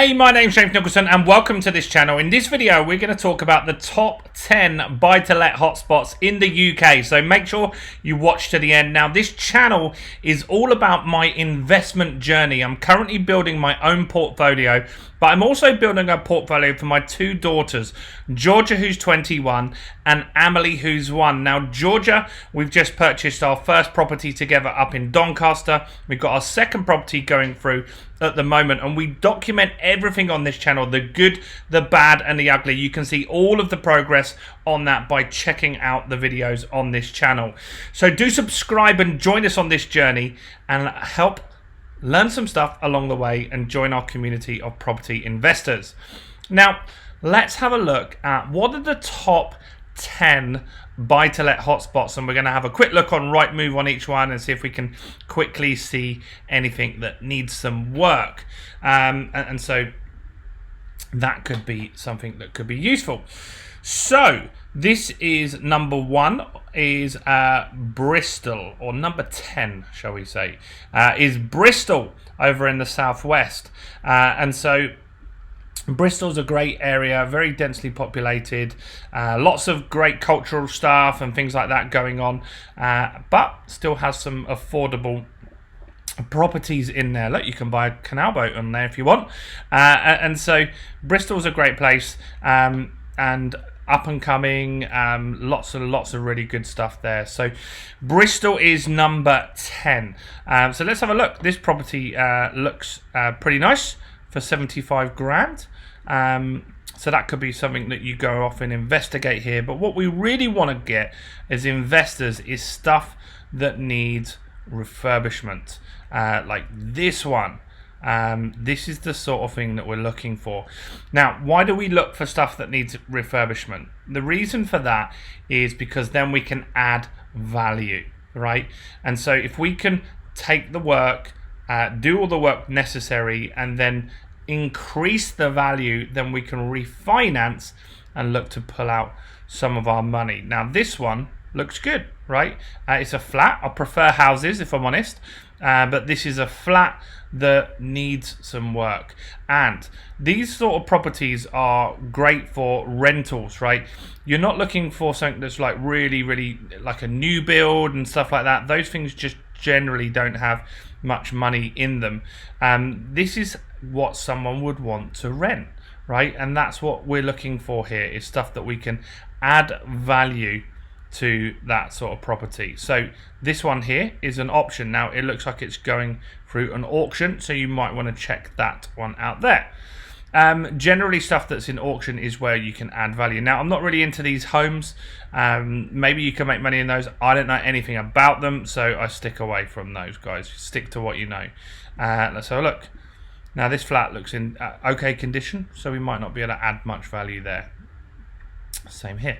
Hey, my name's James Nicholson and welcome to this channel. In this video, we're going to talk about the top 10 buy-to-let hotspots in the UK. So make sure you watch to the end. Now, this channel is all about my investment journey. I'm currently building my own portfolio, but I'm also building a portfolio for my two daughters, Georgia, who's 21, and Emily, who's 1. Now, Georgia, we've just purchased our first property together up in Doncaster. We've got our second property going through at the moment, and we document everything on this channel, the good, the bad, and the ugly. You can see all of the progress on that by checking out the videos on this channel. So do subscribe and join us on this journey and help learn some stuff along the way and join our community of property investors. Now, let's have a look at what are the top 10 buy-to-let hotspots, and we're going to have a quick look on Rightmove on each one and see if we can quickly see anything that needs some work, and so that could be something that could be useful. So this is number 1 is Bristol, or number 10 shall we say, is Bristol over in the southwest, and so Bristol's a great area, very densely populated, lots of great cultural stuff and things like that going on, but still has some affordable properties in there. Look, you can buy a canal boat on there if you want, and so Bristol's a great place, and up and coming, lots and lots of really good stuff there. So Bristol is number 10. So let's have a look. This property looks pretty nice for 75 grand. So that could be something that you go off and investigate here. But what we really want to get as investors is stuff that needs refurbishment, like this one. This is the sort of thing that we're looking for. Now, why do we look for stuff that needs refurbishment? The reason for that is because then we can add value, right? And so if we can take the work, do all the work necessary, and then increase the value, then we can refinance and look to pull out some of our money. Now, this one looks good, right? It's a flat. I prefer houses, if I'm honest, but this is a flat that needs some work. And these sort of properties are great for rentals, right? You're not looking for something that's like really like a new build and stuff like that. Those things just generally don't have much money in them. This is what someone would want to rent, right? And that's what we're looking for here, is stuff that we can add value to that sort of property. So this one here is an option. Now it looks like it's going through an auction, so you might want to check that one out there. Generally stuff that's in auction is where you can add value. Now, I'm not really into these homes. Maybe you can make money in those. I don't know anything about them, so I stick away from those, guys. Stick to what you know. Let's have a look. Now this flat looks in okay condition, so we might not be able to add much value there. Same here,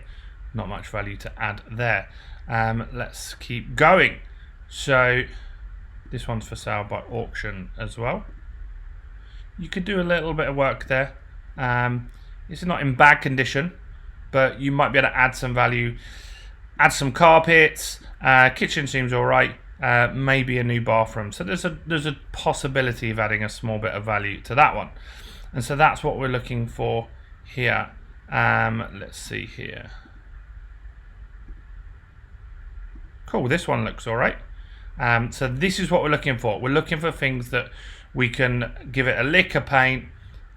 not much value to add there. Let's keep going. So this one's for sale by auction as well. You could do a little bit of work there. It's not in bad condition, but you might be able to add some value, add some carpets, kitchen seems all right, maybe a new bathroom. So there's a possibility of adding a small bit of value to that one. And so that's what we're looking for here. Let's see here. Cool, this one looks all right. So this is what we're looking for. We're looking for things that we can give it a lick of paint,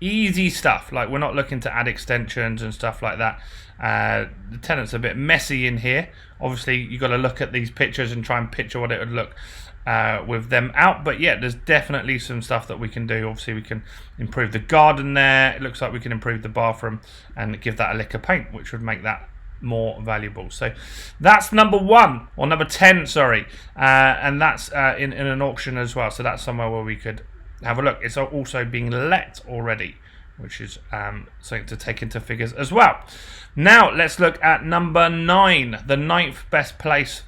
easy stuff. Like, we're not looking to add extensions and stuff like that. The tenant's a bit messy in here. Obviously, you've got to look at these pictures and try and picture what it would look with them out. But yeah, there's definitely some stuff that we can do. Obviously, we can improve the garden there. It looks like we can improve the bathroom and give that a lick of paint, which would make that more valuable. So that's number 1, or number 10, sorry, and that's in an auction as well. So that's somewhere where we could have a look. It's also being let already, which is something to take into figures as well. Now let's look at number 9. The 9th best place,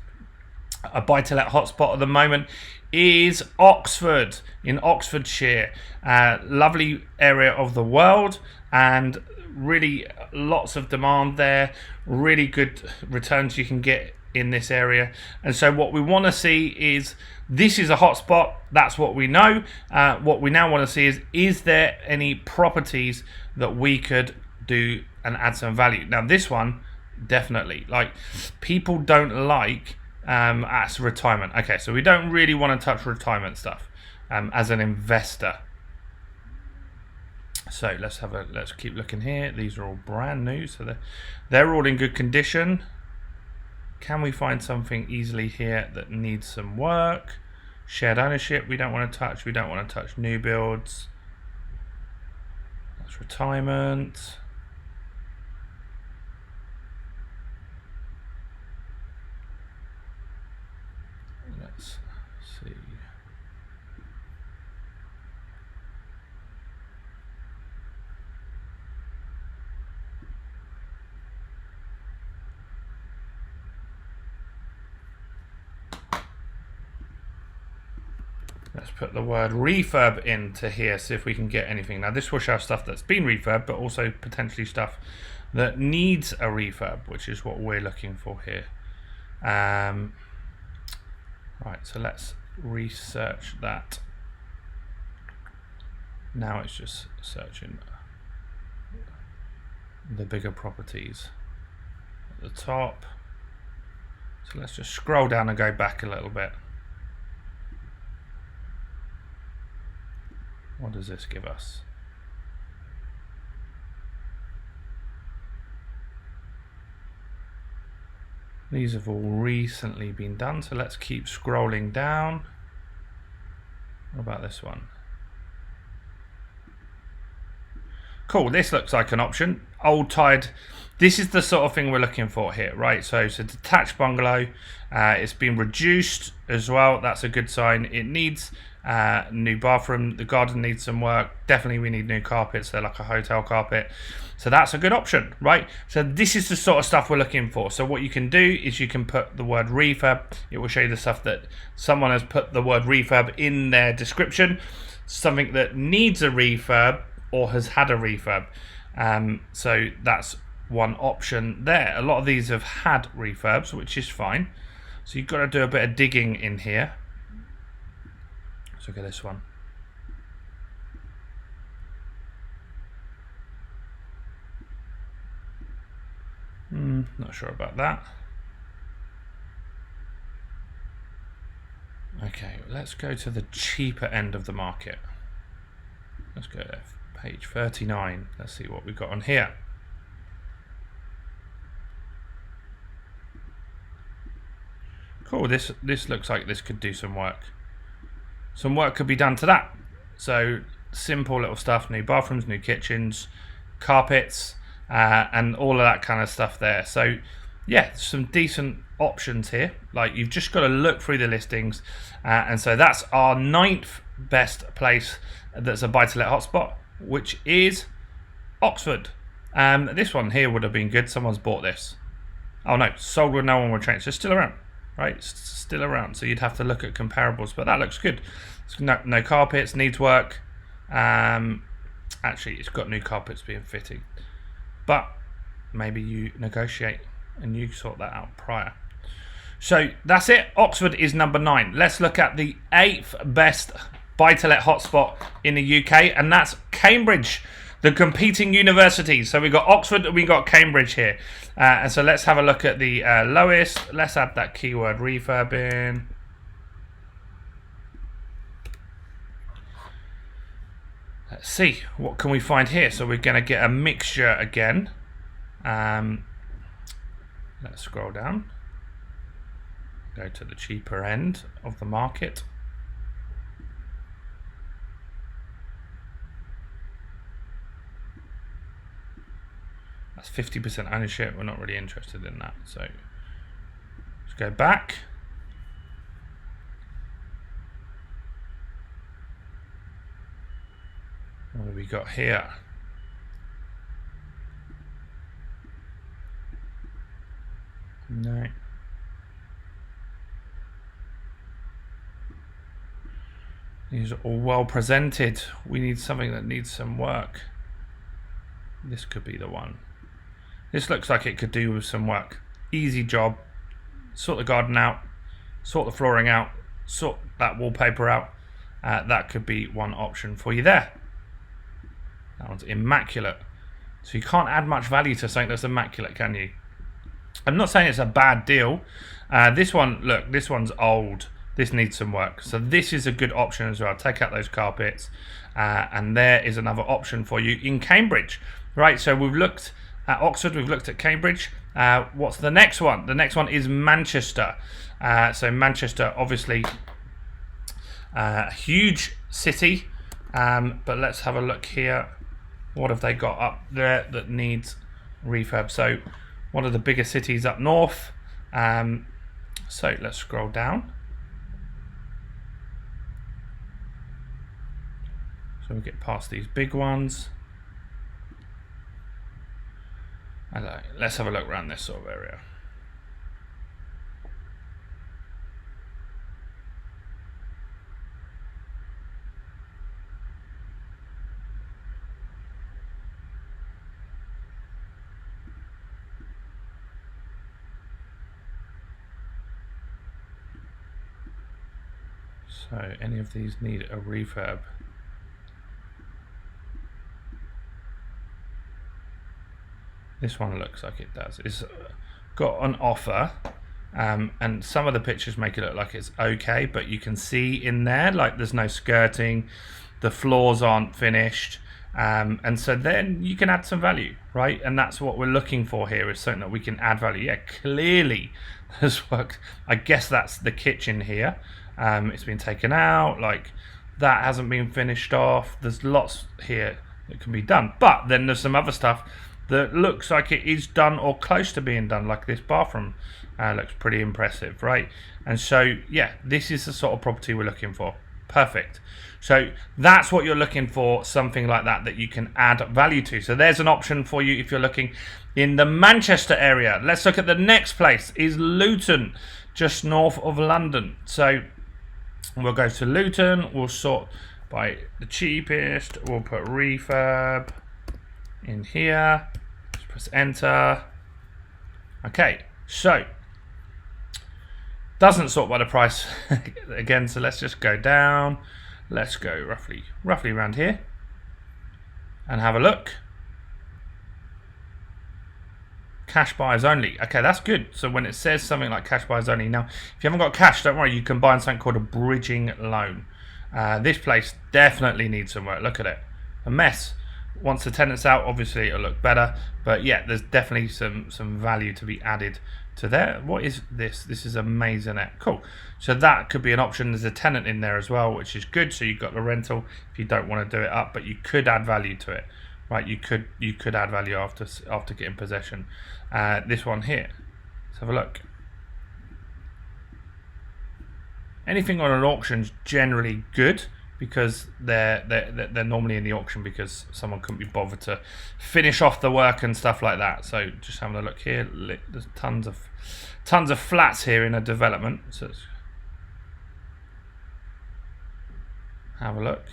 a buy-to-let hotspot at the moment, is Oxford, in Oxfordshire. Lovely area of the world, and really lots of demand there. Really good returns you can get in this area. And so what we want to see is, this is a hotspot, that's what we know. What we now want to see is there any properties that we could do and add some value? Now this one, definitely, like, people don't like as retirement. Okay, so we don't really want to touch retirement stuff as an investor. So let's keep looking here. These are all brand new, so they're all in good condition. Can we find something easily here that needs some work? Shared ownership, we don't want to touch. We don't want to touch new builds. That's retirement. Let's see. Let's put the word refurb into here, see if we can get anything. Now this will show stuff that's been refurbed, but also potentially stuff that needs a refurb, which is what we're looking for here. Right, so let's research that. Now it's just searching the bigger properties at the top. So let's just scroll down and go back a little bit. What does this give us? These have all recently been done, so let's keep scrolling down. What about this one? Cool, this looks like an option. Old tied. This is the sort of thing we're looking for here, right? So it's a detached bungalow. It's been reduced as well. That's a good sign. It needs new bathroom. The garden needs some work. Definitely we need new carpets. They're like a hotel carpet. So that's a good option, right? So this is the sort of stuff we're looking for. So what you can do is you can put the word refurb. It will show you the stuff that someone has put the word refurb in their description. Something that needs a refurb or has had a refurb. So that's one option there. A lot of these have had refurbs, which is fine. So you've got to do a bit of digging in here. Let's look at this one. Not sure about that. Okay, let's go to the cheaper end of the market. Let's go to page 39. Let's see what we've got on here. Cool, this looks like this could do some work. Some work could be done to that. So simple little stuff, new bathrooms, new kitchens, carpets, and all of that kind of stuff there. So yeah, some decent options here. Like, you've just got to look through the listings. And so that's our 9th best place that's a buy-to-let hotspot, which is Oxford. This one here would have been good. Someone's bought this. Oh no, sold with no one retrained. So it's still around, right? It's still around. So you'd have to look at comparables, but that looks good. It's no carpets, needs work. Actually, it's got new carpets being fitted. But maybe you negotiate and you sort that out prior. So that's it. Oxford is number 9. Let's look at the 8th best buy-to-let hotspot in the UK, and that's Cambridge, the competing universities. So we got Oxford and we got Cambridge here. And so let's have a look at the lowest. Let's add that keyword refurb in. Let's see, what can we find here? So we're going to get a mixture again. Let's scroll down. Go to the cheaper end of the market. That's 50% ownership. We're not really interested in that. So let's go back. What have we got here? No. These are all well presented. We need something that needs some work. This could be the one. This looks like it could do with some work. Easy job. sort the garden out, sort the flooring out, sort that wallpaper out. That could be one option for you there. That one's immaculate. So you can't add much value to something that's immaculate, can you? I'm not saying it's a bad deal. This one, look, this one's old. This needs some work. So this is a good option as well. Take out those carpets. And there is another option for you in Cambridge. Right, so we've looked at Oxford, we've looked at Cambridge. What's the next one? The next one is Manchester. So Manchester, obviously, a huge city. But let's have a look here. What have they got up there that needs refurb? So one of the bigger cities up north. So let's scroll down. So we get past these big ones. Let's have a look around this sort of area. So any of these need a refurb? This one looks like it does. It's got an offer, and some of the pictures make it look like it's okay, but you can see in there like there's no skirting, the floors aren't finished, and so then you can add some value, right? And that's what we're looking for here, is something that we can add value. Yeah, clearly has worked. I guess that's the kitchen here. It's been taken out, like that hasn't been finished off. There's lots here that can be done, but then there's some other stuff that looks like it is done or close to being done, like this bathroom. Looks pretty impressive, right? And so yeah, this is the sort of property we're looking for. Perfect. So that's what you're looking for, something like that you can add value to. So there's an option for you if you're looking in the Manchester area. Let's look at the next place, is Luton, just north of London. So we'll go to Luton, we'll sort by the cheapest, we'll put refurb in here, just press enter. Okay, so doesn't sort by the price again, so let's just go down. Let's go roughly around here and have a look. Cash buyers only. Okay, that's good. So when it says something like cash buyers only, now if you haven't got cash, don't worry, you can buy something called a bridging loan. This place definitely needs some work. Look at it, a mess. Once the tenant's out, obviously it'll look better, but yeah, there's definitely some value to be added to there. What is this? This is a maisonette. Cool. So that could be an option. There's a tenant in there as well, which is good. So you've got the rental if you don't want to do it up, but you could add value to it, right? You could add value after getting possession. This one here, let's have a look. Anything on an auction is generally good, because they're normally in the auction because someone couldn't be bothered to finish off the work and stuff like that. So just having a look here, there's tons of flats here in a development. So let's have a look.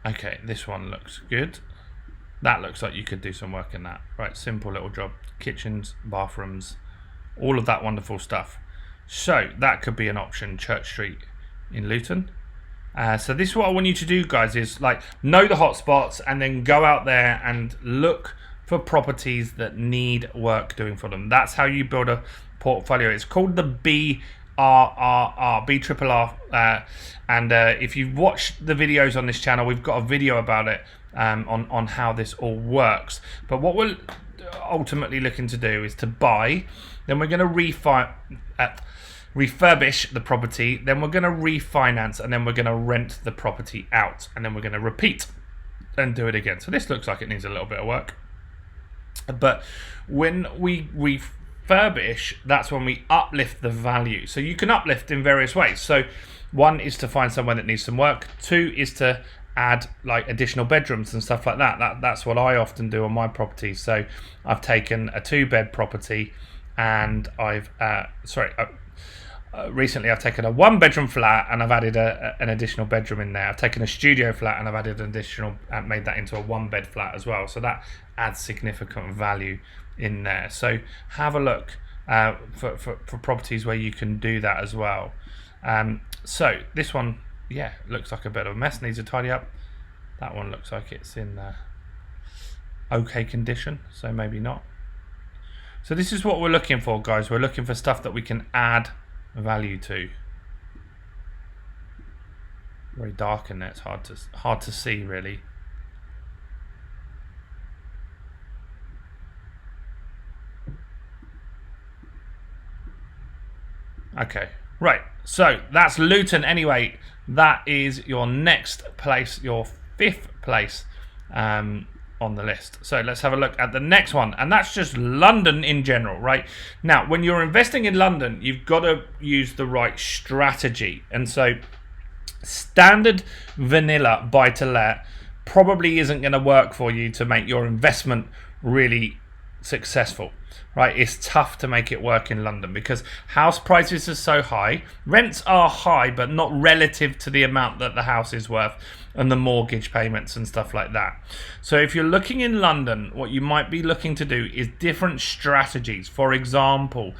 Okay, this one looks good. That looks like you could do some work in that. Right, simple little job. Kitchens, bathrooms, all of that wonderful stuff. So that could be an option, Church Street in Luton. So this is what I want you to do, guys, is like know the hotspots and then go out there and look for properties that need work doing for them. That's how you build a portfolio. It's called the BRRR, and if you've watched the videos on this channel, we've got a video about it. On how this all works. But what we're ultimately looking to do is to buy, then we're going to refurbish the property, then we're going to refinance, and then we're going to rent the property out, and then we're going to repeat and do it again. So this looks like it needs a little bit of work. But when we refurbish, that's when we uplift the value. So you can uplift in various ways. So one is to find somewhere that needs some work. Two is to add like additional bedrooms and stuff like that. That's what I often do on my properties. So I've taken a 2-bed property and I've recently I've taken a 1-bedroom flat and I've added an additional bedroom in there. I've taken a studio flat and I've added an additional, made that into a 1-bed flat as well. So that adds significant value in there. So have a look for properties where you can do that as well. So this one, yeah, looks like a bit of a mess, needs a tidy up. That one looks like it's in okay condition, so maybe not. So this is what we're looking for, guys. We're looking for stuff that we can add value to. Very dark in there, it's hard to see really. Okay, right, so that's Luton anyway. That is your next place, your 5th place on the list. So let's have a look at the next one, and that's just London in general, right? Now, when you're investing in London, you've got to use the right strategy. And so standard vanilla buy-to-let probably isn't going to work for you to make your investment really successful, right? It's tough to make it work in London because house prices are so high. Rents are high, but not relative to the amount that the house is worth and the mortgage payments and stuff like that. So if you're looking in London, what you might be looking to do is different strategies. For example,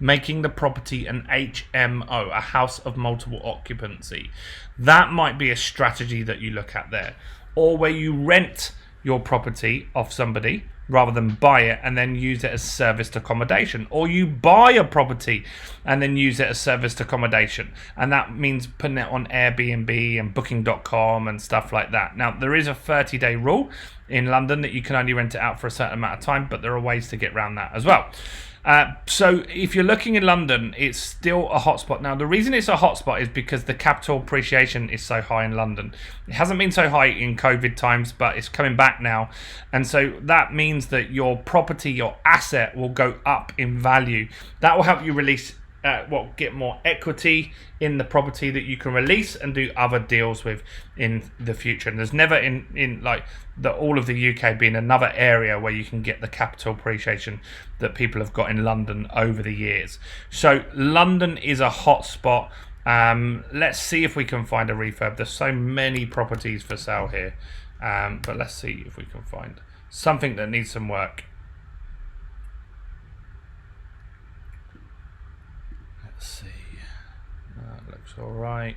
making the property an HMO, a house of multiple occupancy. That might be a strategy that you look at there. Or where you rent your property off somebody rather than buy it and then use it as serviced accommodation, or you buy a property and then use it as serviced accommodation, and that means putting it on Airbnb and booking.com and stuff like that. Now, there is a 30-day rule in London that you can only rent it out for a certain amount of time, but there are ways to get around that as well. So if you're looking in London, it's still a hotspot. Now, the reason it's a hotspot is because the capital appreciation is so high in London. It hasn't been so high in COVID times, but it's coming back now. And so that means that your property, your asset will go up in value. That will help you release, get more equity in the property that you can release and do other deals with in the future. And there's never in like all of the UK being another area where you can get the capital appreciation that people have got in London over the years. So London is a hot spot. Let's see if we can find a refurb. There's so many properties for sale here, but let's see if we can find something that needs some work. Let's see. That looks all right.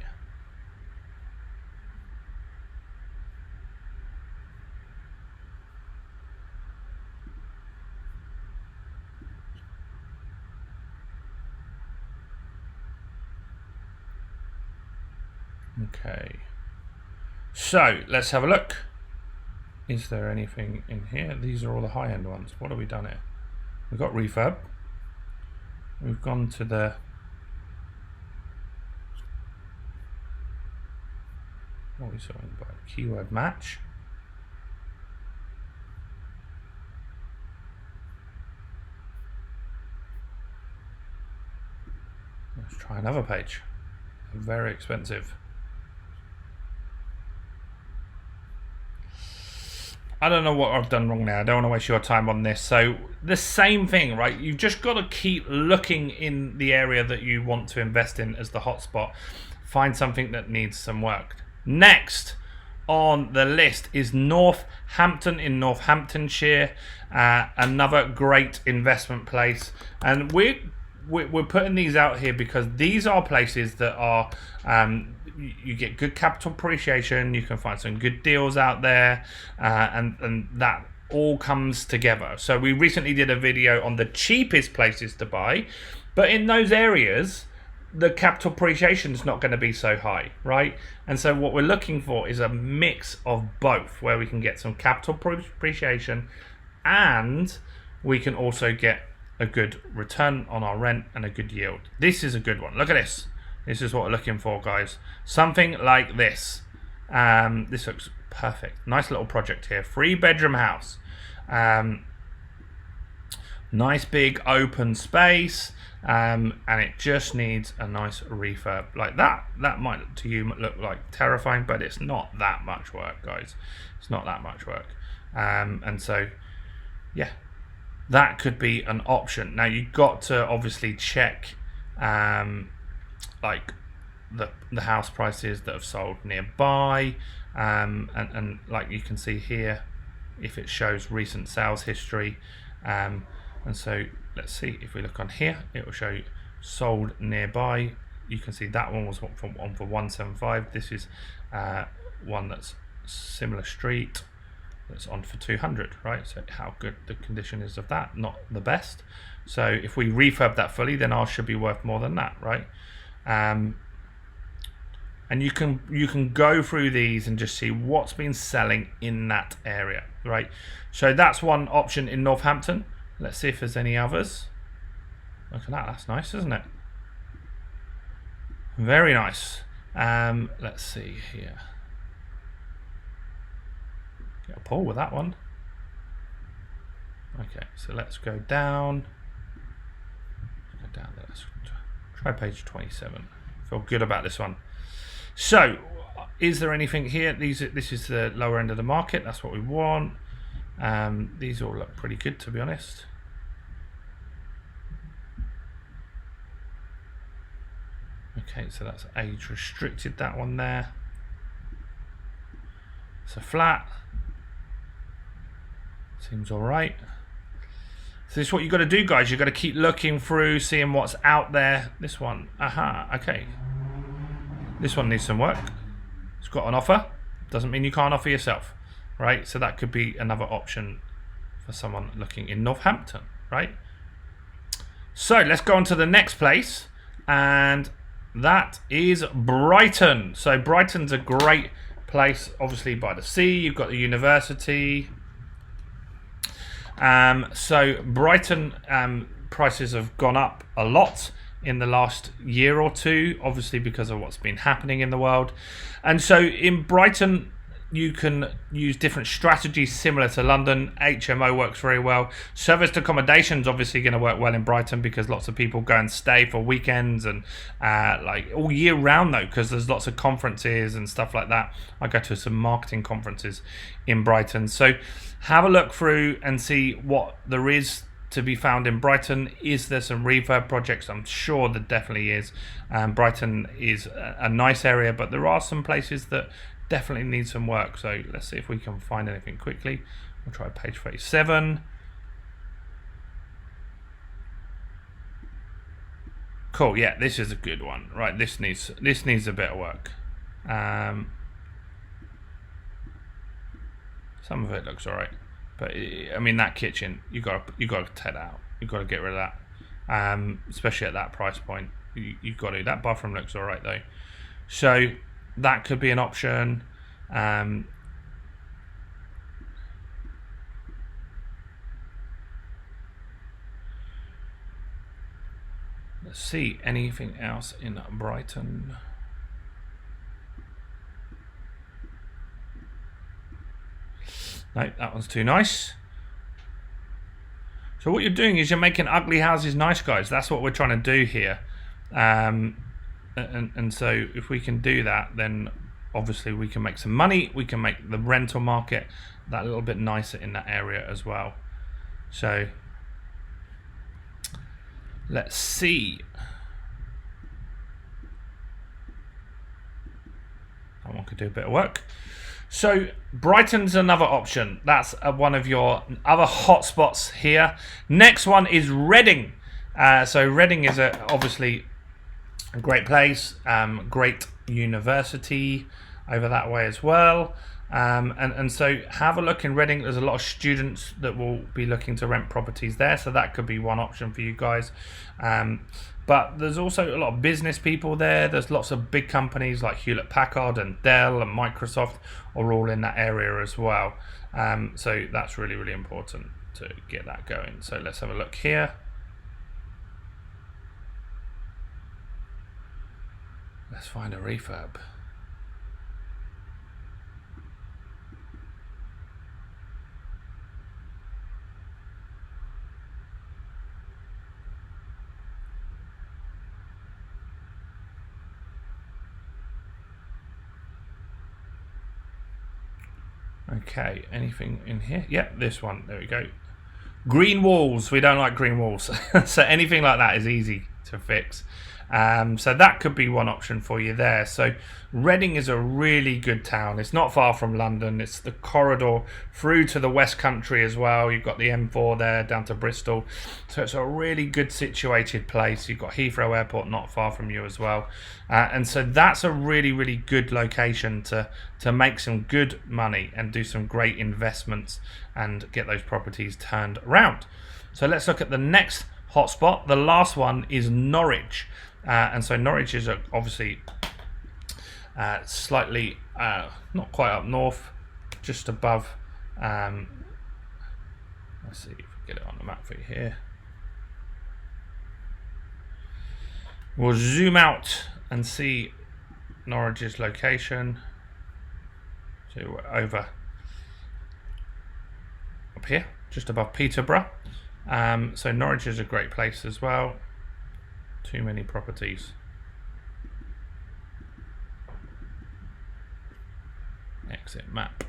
Okay, so let's have a look. Is there anything in here? These are all the high-end ones. What have we done here? We've got refurb. We've gone to the what are we talking about? Keyword match. Let's try another page. Very expensive. I don't know what I've done wrong now. I don't want to waste your time on this. So the same thing, right? You've just got to keep looking in the area that you want to invest in as the hotspot. Find something that needs some work. Next on the list is Northampton in Northamptonshire. Another great investment place. And we're putting these out here because these are places that are you get good capital appreciation, you can find some good deals out there, and that all comes together. So we recently did a video on the cheapest places to buy, but in those areas the capital appreciation is not going to be so high, right? And so what we're looking for is a mix of both, where we can get some capital appreciation and we can also get a good return on our rent and a good yield. This is a good one. Look at this. This is what we're looking for, guys. Something like this. This looks perfect. Nice little project here. 3-bedroom house. Nice big open space. And it just needs a nice refurb like that. That might to you look like terrifying, but it's not that much work, guys. It's not that much work. And so, yeah, that could be an option. Now you've got to obviously check like the house prices that have sold nearby, and like you can see here, if it shows recent sales history, and so let's see if we look on here, it will show you sold nearby. You can see that one was on for 175. This is one that's similar street that's on for 200, right? So how good the condition is of that, not the best. So if we refurb that fully, then ours should be worth more than that, right? And you can go through these and just see what's been selling in that area, right? So that's one option in Northampton. Let's see if there's any others. Look at that, that's nice, isn't it? Very nice. Let's see here. Get a pull with that one. Okay, so let's go down. Go down there. Let's try page 27. Feel good about this one. So, is there anything here? This is the lower end of the market. That's what we want. These all look pretty good, to be honest. Okay, so that's age restricted, that one there. It's a flat. Seems all right. So this is what you got to do, guys. You got to keep looking through, seeing what's out there. This one, okay. This one needs some work. It's got an offer. Doesn't mean you can't offer yourself, right? So that could be another option for someone looking in Northampton, right? So let's go on to the next place, and that is Brighton. So Brighton's a great place, obviously by the sea. You've got the university. So Brighton prices have gone up a lot in the last year or two, obviously because of what's been happening in the world. And so in Brighton, you can use different strategies similar to London. HMO works very well. Serviced accommodation is obviously going to work well in Brighton because lots of people go and stay for weekends and like all year round though, because there's lots of conferences and stuff like that. I go to some marketing conferences in Brighton. So have a look through and see what there is to be found in Brighton. Is there some refurb projects? I'm sure there definitely is. Brighton is a nice area, but there are some places that definitely need some work. So let's see if we can find anything quickly. We'll try page 37. Cool, yeah, this is a good one. Right, this needs a bit of work. Some of it looks alright, but I mean that kitchen, you got to take that out. You got to get rid of that, especially at that price point. You got to. That bathroom looks alright though, so that could be an option. Let's see anything else in Brighton. No, that one's too nice. So what you're doing is you're making ugly houses nice, guys. That's what we're trying to do here. And so if we can do that, then obviously we can make some money. We can make the rental market that little bit nicer in that area as well. So let's see. That one could do a bit of work. So Brighton's another option. That's one of your other hotspots here. Next one is Reading. So Reading is obviously a great place, great university over that way as well. And so have a look in Reading. There's a lot of students that will be looking to rent properties there, so that could be one option for you guys. But there's also a lot of business people there. There's lots of big companies like Hewlett-Packard and Dell and Microsoft are all in that area as well. So that's really, really important to get that going. So let's have a look here. Let's find a refurb. Okay, anything in here? Yeah, this one. There we go. Green walls. We don't like green walls. So anything like that is easy to fix. So that could be one option for you there. So Reading is a really good town. It's not far from London. It's the corridor through to the West Country as well. You've got the M4 there down to Bristol. So it's a really good situated place. You've got Heathrow Airport not far from you as well. And so that's a really, really good location to make some good money and do some great investments and get those properties turned around. So let's look at the next hotspot. The last one is Norwich. And so Norwich is obviously slightly not quite up north, just above. Let's see if we get it on the map for you here. We'll zoom out and see Norwich's location. So we're over up here, just above Peterborough. So Norwich is a great place as well. Too many properties. Exit map.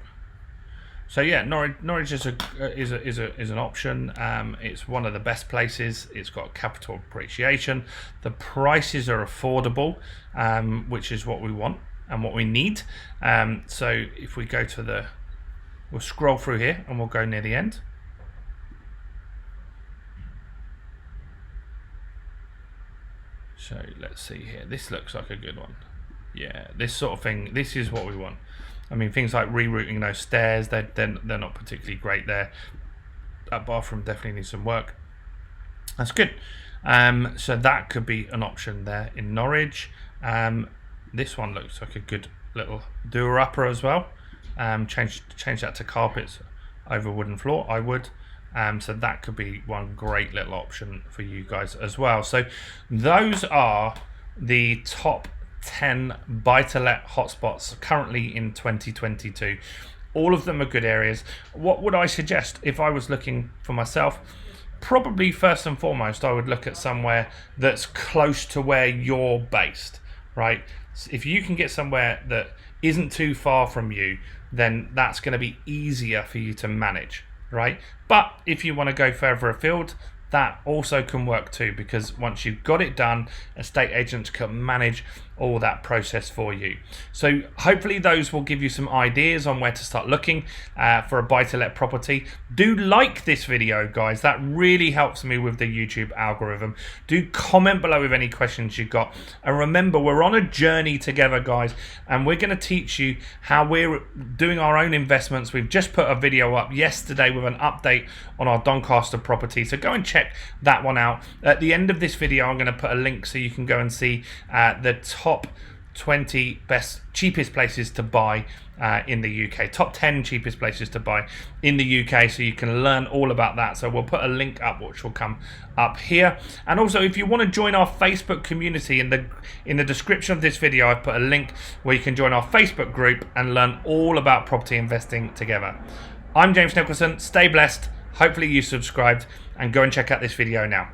So yeah, Norwich is an option. It's one of the best places. It's got capital appreciation. The prices are affordable, which is what we want and what we need. So if we go to we'll scroll through here and we'll go near the end. So let's see here. This looks like a good one. Yeah, this sort of thing. This is what we want. I mean, things like rerouting those stairs, they're not particularly great there. That bathroom definitely needs some work. That's good. So that could be an option there in Norwich. This one looks like a good little doer-upper as well. Change that to carpets over wooden floor, I would. So that could be one great little option for you guys as well. So those are the top 10 buy-to-let hotspots currently in 2022. All of them are good areas. What would I suggest if I was looking for myself? Probably first and foremost, I would look at somewhere that's close to where you're based, right? If you can get somewhere that isn't too far from you, then that's going to be easier for you to manage, right? But if you want to go further afield, that also can work too, because once you've got it done, estate agents can manage all that process for you. So hopefully those will give you some ideas on where to start looking for a buy-to-let property. Do like this video, guys. That really helps me with the YouTube algorithm. Do comment below with any questions you've got. And remember, we're on a journey together, guys, and we're going to teach you how we're doing our own investments. We've just put a video up yesterday with an update on our Doncaster property, so go and check that one out. At the end of this video, I'm going to put a link so you can go and see the top 20 cheapest places to buy in the UK, top 10 cheapest places to buy in the UK, so you can learn all about that. So we'll put a link up which will come up here. And also, if you want to join our Facebook community, in the description of this video I've put a link where you can join our Facebook group and learn all about property investing together. I'm James Nicholson. Stay blessed. Hopefully you subscribed, and go and check out this video now.